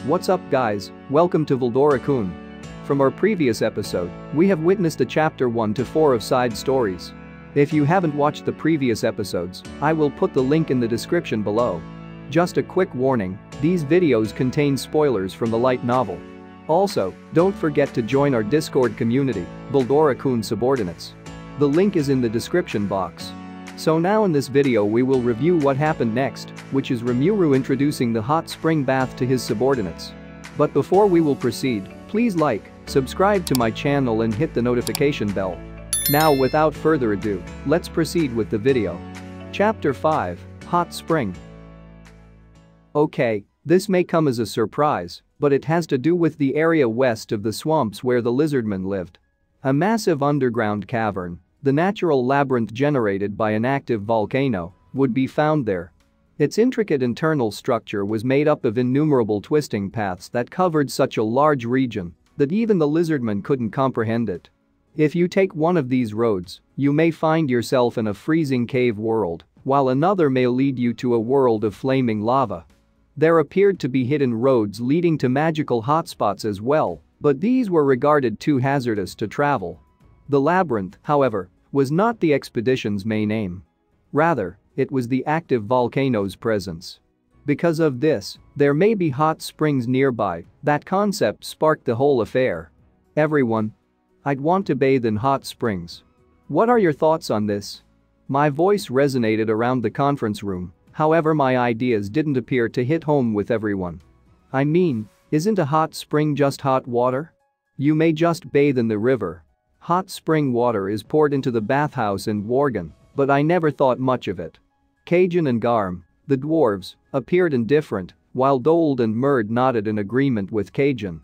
What's up guys, welcome to Veldora-kun. From our previous episode, we have witnessed a chapter 1 to 4 of side stories. If you haven't watched the previous episodes, I will put the link in the description below. Just a quick warning, these videos contain spoilers from the light novel. Also, don't forget to join our Discord community, Veldora-kun Subordinates. The link is in the description box. So now in this video we will review what happened next, which is Rimuru introducing the hot spring bath to his subordinates. But before we will proceed, please like, subscribe to my channel and hit the notification bell. Now without further ado, let's proceed with the video. Chapter 5, Hot Spring. Okay, this may come as a surprise, but it has to do with the area west of the swamps where the lizardmen lived. A massive underground cavern, the natural labyrinth generated by an active volcano, would be found there. Its intricate internal structure was made up of innumerable twisting paths that covered such a large region that even the lizardmen couldn't comprehend it. If you take one of these roads, you may find yourself in a freezing cave world, while another may lead you to a world of flaming lava. There appeared to be hidden roads leading to magical hotspots as well, but these were regarded too hazardous to travel. The labyrinth, however, was not the expedition's main aim. Rather, it was the active volcano's presence. Because of this, there may be hot springs nearby. That concept sparked the whole affair. Everyone, I'd want to bathe in hot springs. What are your thoughts on this? My voice resonated around the conference room, however my ideas didn't appear to hit home with everyone. I mean, isn't a hot spring just hot water? You may just bathe in the river. Hot spring water is poured into the bathhouse in Worgen, but I never thought much of it. Kajin and Garm, the dwarves, appeared indifferent, while Dold and Murd nodded in agreement with Kajin.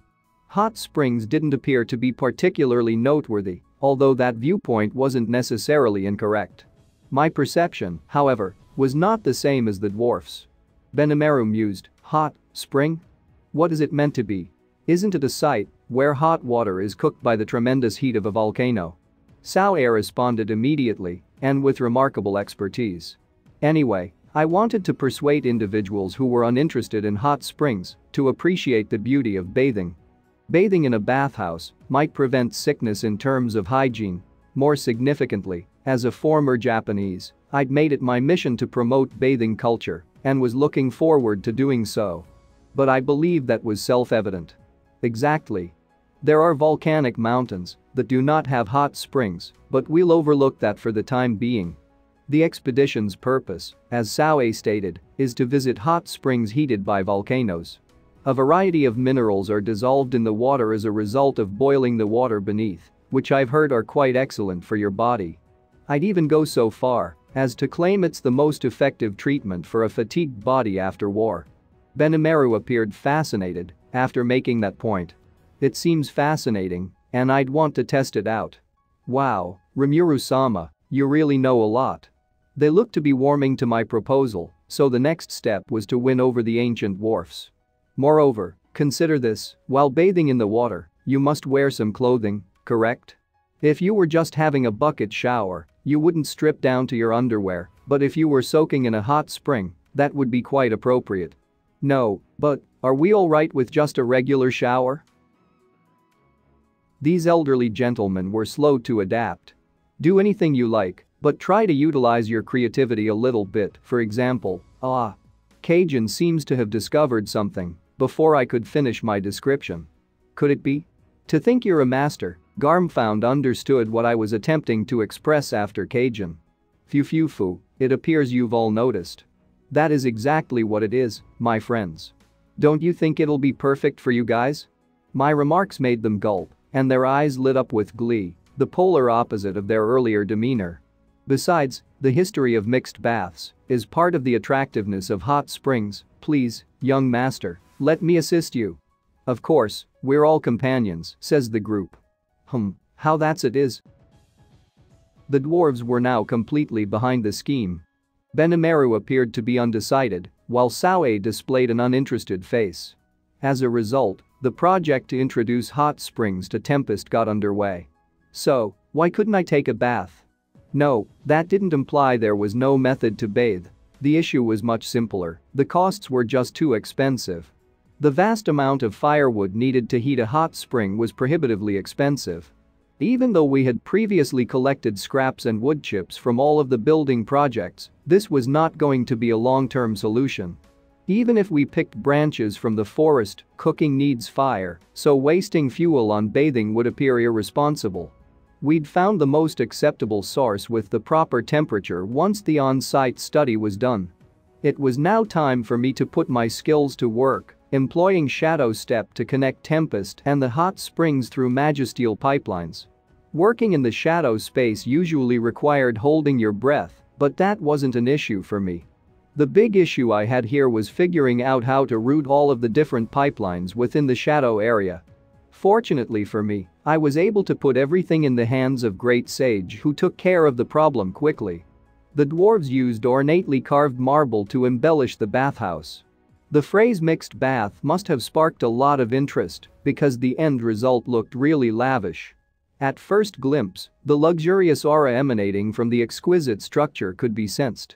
Hot springs didn't appear to be particularly noteworthy, although that viewpoint wasn't necessarily incorrect. My perception, however, was not the same as the dwarfs. Benimaru mused, hot spring? What is it meant to be? Isn't it a site where hot water is cooked by the tremendous heat of a volcano? Sao-e responded immediately and with remarkable expertise. Anyway, I wanted to persuade individuals who were uninterested in hot springs to appreciate the beauty of bathing. Bathing in a bathhouse might prevent sickness in terms of hygiene. More significantly, as a former Japanese, I'd made it my mission to promote bathing culture and was looking forward to doing so. But I believe that was self-evident. Exactly. There are volcanic mountains that do not have hot springs, but we'll overlook that for the time being. The expedition's purpose, as Sao-e stated, is to visit hot springs heated by volcanoes. A variety of minerals are dissolved in the water as a result of boiling the water beneath, which I've heard are quite excellent for your body. I'd even go so far as to claim it's the most effective treatment for a fatigued body after war. Benimaru appeared fascinated after making that point. It seems fascinating, and I'd want to test it out. Wow, Rimuru-sama, you really know a lot. They looked to be warming to my proposal, so the next step was to win over the ancient dwarfs. Moreover, consider this, while bathing in the water, you must wear some clothing, correct? If you were just having a bucket shower, you wouldn't strip down to your underwear, but if you were soaking in a hot spring, that would be quite appropriate. No, but are we alright with just a regular shower? These elderly gentlemen were slow to adapt. Do anything you like, but try to utilize your creativity a little bit, for example, Kajin seems to have discovered something before I could finish my description. Could it be? To think you're a master, Garm found understood what I was attempting to express after Kajin. Phew, it appears you've all noticed. That is exactly what it is, my friends. Don't you think it'll be perfect for you guys? My remarks made them gulp, and their eyes lit up with glee, the polar opposite of their earlier demeanor. Besides, the history of mixed baths is part of the attractiveness of hot springs. Please, young master, let me assist you. Of course, we're all companions, says the group. How that's it is. The dwarves were now completely behind the scheme. Benimaru appeared to be undecided, while Sao-e displayed an uninterested face. As a result, the project to introduce hot springs to Tempest got underway. So, why couldn't I take a bath? No, that didn't imply there was no method to bathe. The issue was much simpler, the costs were just too expensive. The vast amount of firewood needed to heat a hot spring was prohibitively expensive. Even though we had previously collected scraps and wood chips from all of the building projects, this was not going to be a long-term solution. Even if we picked branches from the forest, cooking needs fire, so wasting fuel on bathing would appear irresponsible. We'd found the most acceptable source with the proper temperature once the on-site study was done. It was now time for me to put my skills to work, employing Shadow Step to connect Tempest and the hot springs through Magisteel pipelines. Working in the shadow space usually required holding your breath, but that wasn't an issue for me. The big issue I had here was figuring out how to route all of the different pipelines within the shadow area. Fortunately for me, I was able to put everything in the hands of Great Sage, who took care of the problem quickly. The dwarves used ornately carved marble to embellish the bathhouse. The phrase mixed bath must have sparked a lot of interest because the end result looked really lavish. At first glimpse, the luxurious aura emanating from the exquisite structure could be sensed.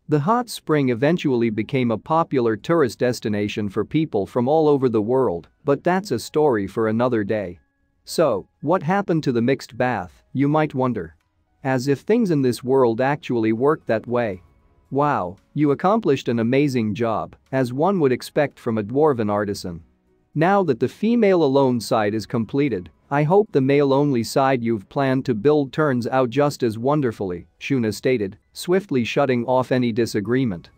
The hot spring eventually became a popular tourist destination for people from all over the world, but that's a story for another day. So, what happened to the mixed bath, you might wonder? As if things in this world actually work that way. Wow, you accomplished an amazing job, as one would expect from a dwarven artisan. Now that the female alone side is completed, I hope the male-only side you've planned to build turns out just as wonderfully, Shuna stated, swiftly shutting off any disagreement.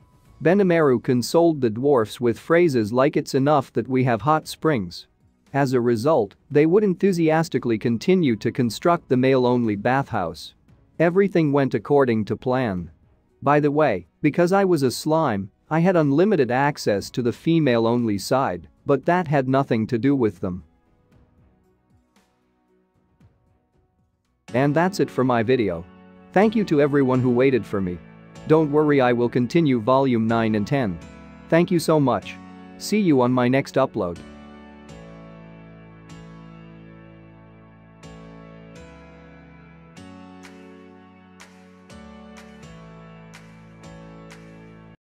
Benimaru consoled the dwarfs with phrases like "it's enough that we have hot springs." As a result, they would enthusiastically continue to construct the male-only bathhouse. Everything went according to plan. By the way, because I was a slime, I had unlimited access to the female-only side, but that had nothing to do with them. And that's it for my video. Thank you to everyone who waited for me. Don't worry, I will continue volume 9 and 10. Thank you so much. See you on my next upload.